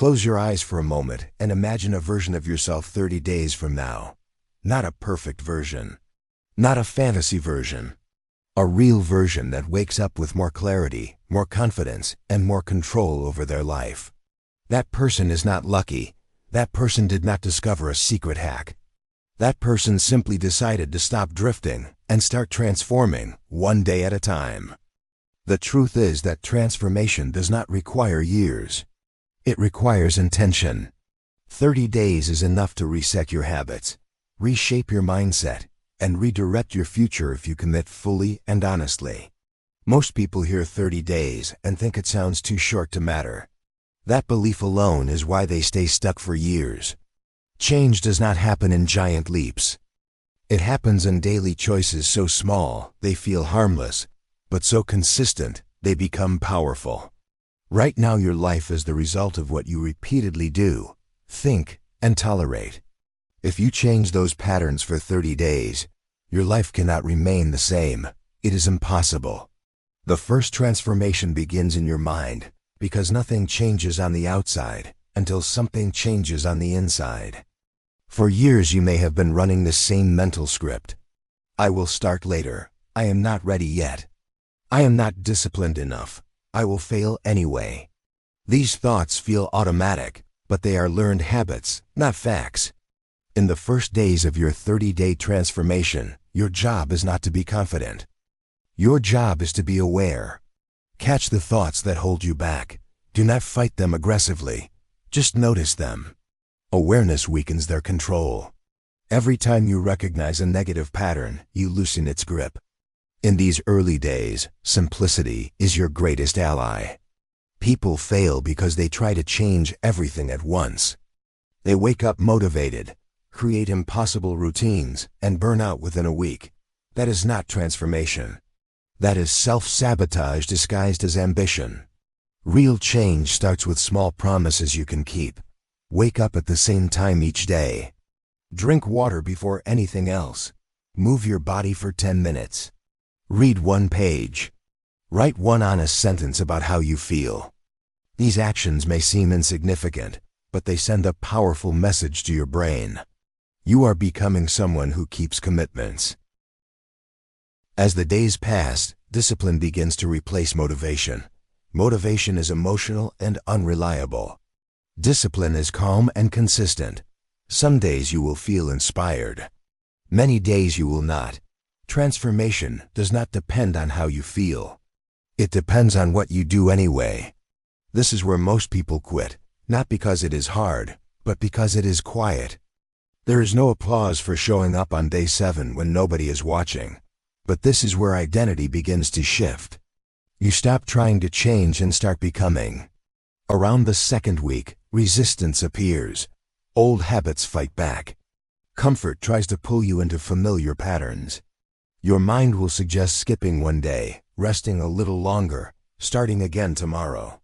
Close your eyes for a moment and imagine a version of yourself 30 days from now. Not a perfect version. Not a fantasy version. A real version that wakes up with more clarity, more confidence, and more control over their life. That person is not lucky. That person did not discover a secret hack. That person simply decided to stop drifting and start transforming one day at a time. The truth is that transformation does not require years. It requires intention. 30 days is enough to reset your habits, reshape your mindset, and redirect your future if you commit fully and honestly. Most people hear 30 days and think it sounds too short to matter. That belief alone is why they stay stuck for years. Change does not happen in giant leaps. It happens in daily choices so small they feel harmless, but so consistent they become powerful. Right now your life is the result of what you repeatedly do, think, and tolerate. If you change those patterns for 30 days, your life cannot remain the same. It is impossible. The first transformation begins in your mind, because nothing changes on the outside until something changes on the inside. For years you may have been running the same mental script. I will start later. I am not ready yet. I am not disciplined enough. I will fail anyway. These thoughts feel automatic, but they are learned habits, not facts. In the first days of your 30-day transformation, your job is not to be confident. Your job is to be aware. Catch the thoughts that hold you back. Do not fight them aggressively. Just notice them. Awareness weakens their control. Every time you recognize a negative pattern, you loosen its grip. In these early days, simplicity is your greatest ally. People fail because they try to change everything at once. They wake up motivated, create impossible routines, and burn out within a week. That is not transformation. That is self-sabotage disguised as ambition. Real change starts with small promises you can keep. Wake up at the same time each day. Drink water before anything else. Move your body for 10 minutes. Read one page. Write one honest sentence about how you feel. These actions may seem insignificant, but they send a powerful message to your brain. You are becoming someone who keeps commitments. As the days pass, discipline begins to replace motivation. Motivation is emotional and unreliable. Discipline is calm and consistent. Some days you will feel inspired. Many days you will not. Transformation does not depend on how you feel. It depends on what you do anyway. This is where most people quit, not because it is hard, but because it is quiet. There is no applause for showing up on day 7 when nobody is watching. But this is where identity begins to shift. You stop trying to change and start becoming. Around the 2nd week, resistance appears. Old habits fight back. Comfort tries to pull you into familiar patterns. Your mind will suggest skipping one day, resting a little longer, starting again tomorrow.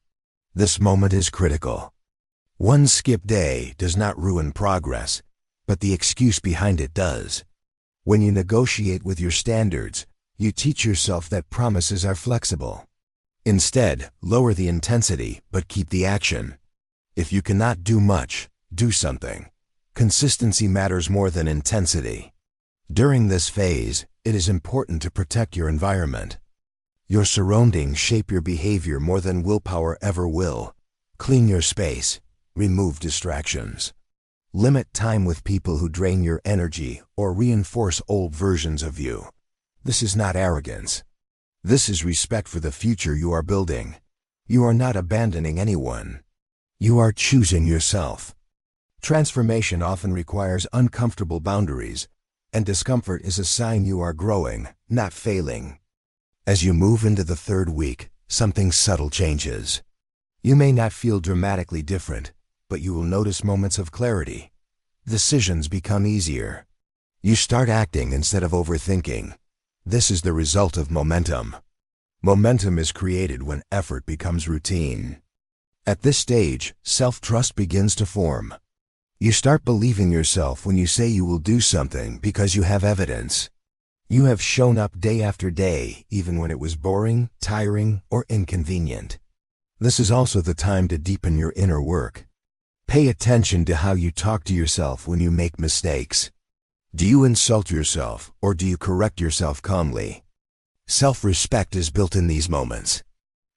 This moment is critical. One skip day does not ruin progress, but the excuse behind it does. When you negotiate with your standards, you teach yourself that promises are flexible. Instead, lower the intensity, but keep the action. If you cannot do much, do something. Consistency matters more than intensity. During this phase, it is important to protect your environment. Your surroundings shape your behavior more than willpower ever will. Clean your space. Remove distractions. Limit time with people who drain your energy or reinforce old versions of you. This is not arrogance. This is respect for the future you are building. You are not abandoning anyone. You are choosing yourself. Transformation often requires uncomfortable boundaries, and discomfort is a sign you are growing, not failing. As you move into the 3rd week, something subtle changes. You may not feel dramatically different, but you will notice moments of clarity. Decisions become easier. You start acting instead of overthinking. This is the result of momentum. Momentum is created when effort becomes routine. At this stage, self-trust begins to form. You start believing yourself when you say you will do something because you have evidence. You have shown up day after day, even when it was boring, tiring, or inconvenient. This is also the time to deepen your inner work. Pay attention to how you talk to yourself when you make mistakes. Do you insult yourself, or do you correct yourself calmly? Self-respect is built in these moments.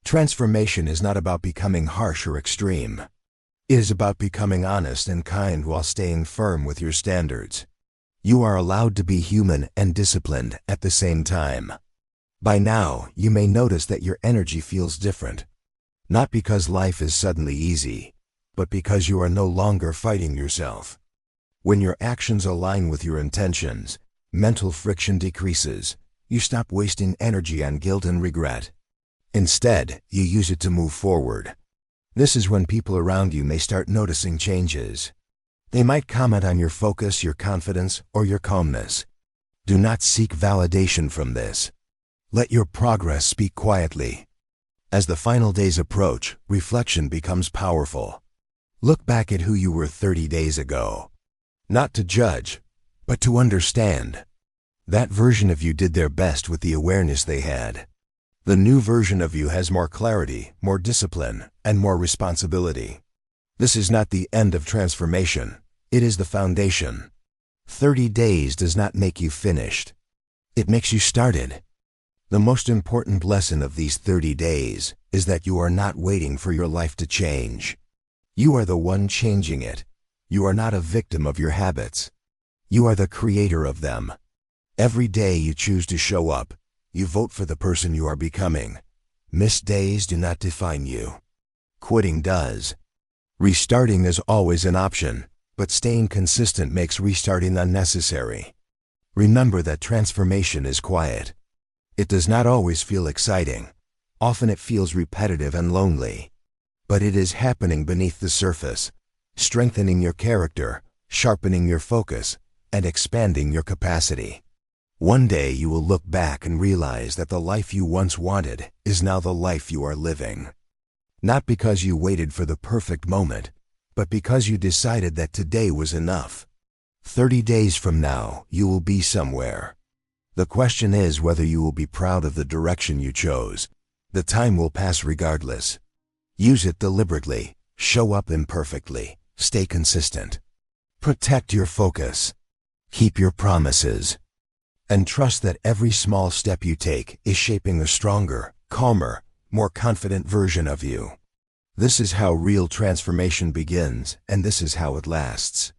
Transformation is not about becoming harsh or extreme. It is about becoming honest and kind while staying firm with your standards. You are allowed to be human and disciplined at the same time. By now, you may notice that your energy feels different. Not because life is suddenly easy, but because you are no longer fighting yourself. When your actions align with your intentions, mental friction decreases. You stop wasting energy on guilt and regret. Instead, you use it to move forward. This is when people around you may start noticing changes. They might comment on your focus, your confidence, or your calmness. Do not seek validation from this. Let your progress speak quietly. As the final days approach, reflection becomes powerful. Look back at who you were 30 days ago. Not to judge, but to understand. That version of you did their best with the awareness they had. The new version of you has more clarity, more discipline, and more responsibility. This is not the end of transformation. It is the foundation. 30 days does not make you finished. It makes you started. The most important lesson of these 30 days is that you are not waiting for your life to change. You are the one changing it. You are not a victim of your habits. You are the creator of them. Every day you choose to show up, you vote for the person you are becoming. Missed days do not define you. Quitting does. Restarting is always an option, but staying consistent makes restarting unnecessary. Remember that transformation is quiet. It does not always feel exciting. Often it feels repetitive and lonely. But it is happening beneath the surface, strengthening your character, sharpening your focus, and expanding your capacity. One day you will look back and realize that the life you once wanted is now the life you are living. Not because you waited for the perfect moment, but because you decided that today was enough. 30 days from now, you will be somewhere. The question is whether you will be proud of the direction you chose. The time will pass regardless. Use it deliberately, show up imperfectly, stay consistent. Protect your focus. Keep your promises. And trust that every small step you take is shaping a stronger, calmer, more confident version of you. This is how real transformation begins, and this is how it lasts.